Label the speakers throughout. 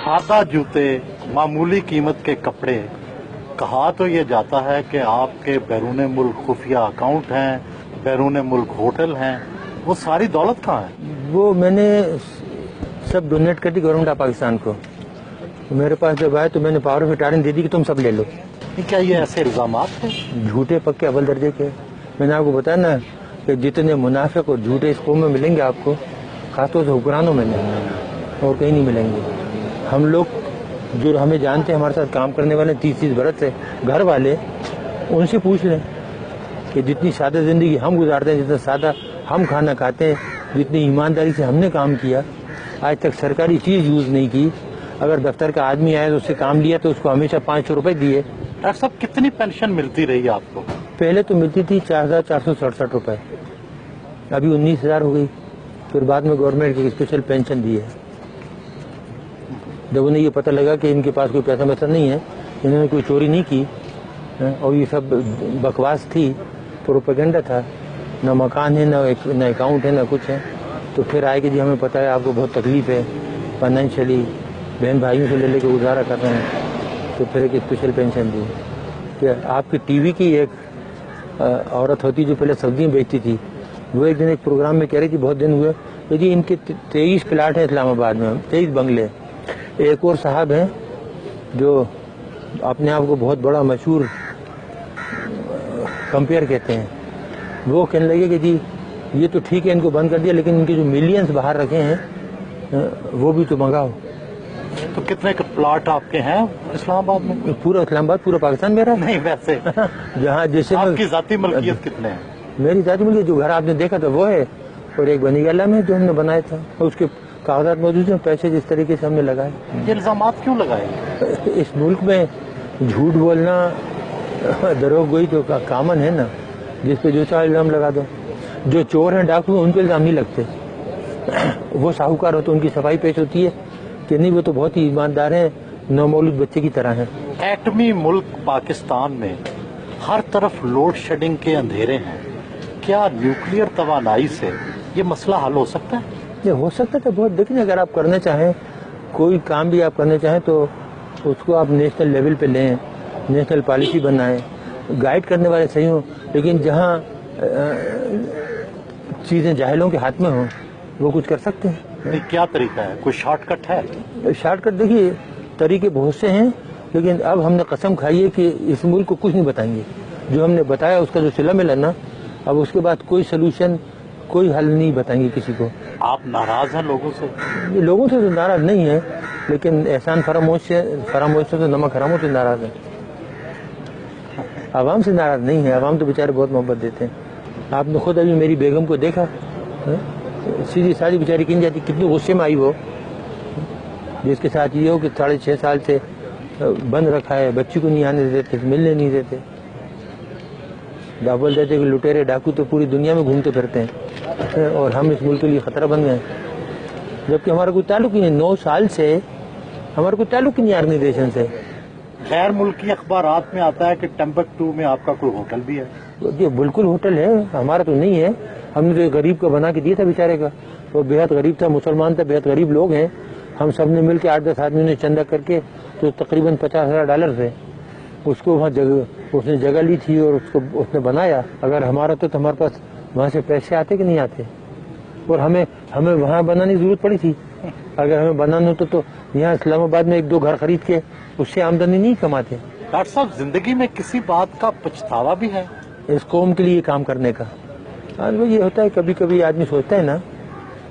Speaker 1: सादा जूते, मामूली कीमत के कपड़े, कहा तो ये जाता है कि आपके बैरून मुल्क खुफिया अकाउंट हैं, बैरून मुल्क होटल हैं, वो सारी दौलत कहाँ है?
Speaker 2: वो मैंने सब डोनेट कर दी गवर्नमेंट ऑफ पाकिस्तान को। मेरे पास जब आए तो मैंने पावर ऑफ अटॉर्नी दे दी कि तुम सब ले लो।
Speaker 1: क्या ये ऐसे इल्जामात हैं?
Speaker 2: झूठे पक्के अव्वल दर्जे के। मैंने आपको बताया ना कि जितने मुनाफिक और झूठे इस कौम में मिलेंगे आपको, खासतौर से हुक्मरानों में नहीं, और कहीं नहीं मिलेंगे। हम लोग जो हमें जानते हैं, हमारे साथ काम करने वाले 30-30 बरस से घर वाले, उनसे पूछ लें कि जितनी सादा जिंदगी हम गुजारते हैं, जितना सादा हम खाना खाते हैं, जितनी ईमानदारी से हमने काम किया, आज तक सरकारी चीज़ यूज़ नहीं की। अगर दफ्तर का आदमी आया तो उससे काम लिया तो उसको हमेशा 500 रुपये दिए।
Speaker 1: डॉक्टर साहब, कितनी पेंशन मिलती रही आपको?
Speaker 2: पहले तो मिलती थी 4,467 रुपये, अभी 19,000 हो गई। फिर बाद में गवर्नमेंट की स्पेशल पेंशन दी है। जब उन्हें ये पता लगा कि इनके पास कोई पैसा वैसा नहीं है, इन्होंने कोई चोरी नहीं की और ये सब बकवास थी, प्रोपेगेंडा था, न मकान है, न अकाउंट है, न कुछ है, तो फिर आए कि जी हमें पता है आपको बहुत तकलीफ है फाइनेंशियली, बहन भाइयों से ले के गुजारा कर रहे हैं, तो फिर एक स्पेशल पेंशन दी। कि आपकी टीवी की एक औरत होती जो पहले सब्जियाँ बेचती थी, वो एक दिन एक प्रोग्राम में कह रही थी, बहुत दिन हुए कि जी इनके 23 प्लाट हैं इस्लामाबाद में, 23 बंगले। एक और साहब हैं जो अपने आप को बहुत बड़ा मशहूर कंपेयर कहते हैं, वो कहने लगे कि जी ये तो ठीक है इनको बंद कर दिया, लेकिन इनके जो मिलियंस बाहर रखे हैं वो भी तो मंगाओ।
Speaker 1: तो कितने के प्लाट आपके हैं इस्लामाबाद में?
Speaker 2: पूरा इस्लामाबाद, पूरा पाकिस्तान मेरा
Speaker 1: नहीं, वैसे
Speaker 2: जहाँ जैसे
Speaker 1: आपकी जाती मलकियत कितने हैं?
Speaker 2: मेरी जाती मलकियत जो घर आपने देखा था वो है, और एक बनी गला में जो हमने बनाया था, और उसके कागजात मौजूद हैं, पैसे जिस तरीके से हमने लगाए।
Speaker 1: ये इल्जामात क्यों लगाए?
Speaker 2: इस मुल्क में झूठ बोलना, दरोगोई तो कामन है ना, जिस पे जो चाहे इल्जाम लगा दो। जो चोर हैं, डाकू, उन पे इल्जाम नहीं लगते। वो साहूकार हो तो उनकी सफाई पेश होती है कि नहीं वो तो बहुत ही ईमानदार हैं, नौमौलूद बच्चे की तरह हैं।
Speaker 1: एटमी मुल्क पाकिस्तान में हर तरफ लोड शेडिंग के अंधेरे हैं, क्या न्यूक्लियर तवानाई से ये मसला हल हो सकता है?
Speaker 2: ये हो सकता है बहुत। देखिए, अगर आप करना चाहें, कोई काम भी आप करना चाहें तो उसको आप नेशनल लेवल पे लें, नेशनल पॉलिसी बनाएं, गाइड करने वाले सही हों, लेकिन जहाँ चीज़ें जाहिलों के हाथ में हों वो कुछ कर सकते हैं।
Speaker 1: क्या तरीका है? कोई शॉर्टकट है?
Speaker 2: शॉर्टकट देखिए, तरीके बहुत से हैं, लेकिन अब हमने कसम खाई है कि इस मुल्क को कुछ नहीं बताएंगे। जो हमने बताया उसका जो सिला मिला ना, अब उसके बाद कोई सलूशन, कोई हल नहीं बताएंगे किसी को।
Speaker 1: आप नाराज हैं लोगों से?
Speaker 2: लोगों से तो नाराज नहीं है, लेकिन एहसान फरामोश से तो नमक हरामों से नाराज है। आवाम से नाराज नहीं है, आवाम तो बेचारे बहुत मोहब्बत देते हैं। आपने खुद अभी मेरी बेगम को देखा, सीधी सादी बेचारी किन जाती, कितने गुस्से में आई वो, जिसके साथ ये हो कि 6.5 साल से बंद रखा है, बच्ची को नहीं आने देते, मिलने नहीं देते। बोल देते कि लुटेरे डाकू तो पूरी दुनिया में घूमते फिरते हैं और हम इस मुल्क के लिए खतरा बन गए, जबकि हमारा कोई ताल्लुक ही नहीं। 9 साल से हमारा कोई ताल्लुक ही नहीं ऑर्गेनाइजेशन से।
Speaker 1: गैर मुल्की अखबारात में आता है कि टम्बकटू में आपका कोई होटल भी है।
Speaker 2: ये बिल्कुल होटल है, हमारा तो नहीं है। हमने तो गरीब का बना के दिया था बेचारे का, वो बेहद गरीब था, मुसलमान था, बेहद गरीब लोग हैं। हम सब ने मिल के 8-10 आदमियों ने चंदा करके, तो तकरीबन $50,000 थे, उसको वहाँ उसने जगह ली थी और उसको उसने बनाया। अगर हमारा तो हमारे पास वहाँ से पैसे आते कि नहीं आते, और हमें वहाँ बनाने की जरूरत पड़ी थी। अगर हमें बनाना होता तो यहाँ इस्लामाबाद में 1-2 घर खरीद के उससे आमदनी नहीं कमाते।
Speaker 1: डॉक्टर साहब, जिंदगी में किसी बात का पछतावा भी है?
Speaker 2: इस कौम के लिए काम करने का। आज वो ये होता है, कभी कभी आदमी सोचता है ना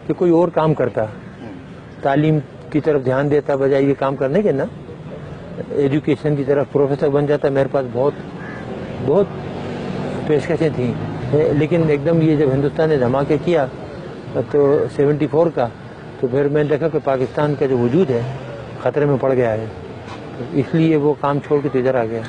Speaker 2: कि कोई और काम करता, तालीम की तरफ ध्यान देता बजाय ये काम करने के ना, एजुकेशन की तरफ प्रोफेसर बन जाता। मेरे पास बहुत पेशकशें थी, लेकिन एकदम ये जब हिंदुस्तान ने धमाके किया तो 74 का, तो फिर मैंने देखा कि पाकिस्तान का जो वजूद है खतरे में पड़ गया है, इसलिए वो काम छोड़ के तो इधर आ गया।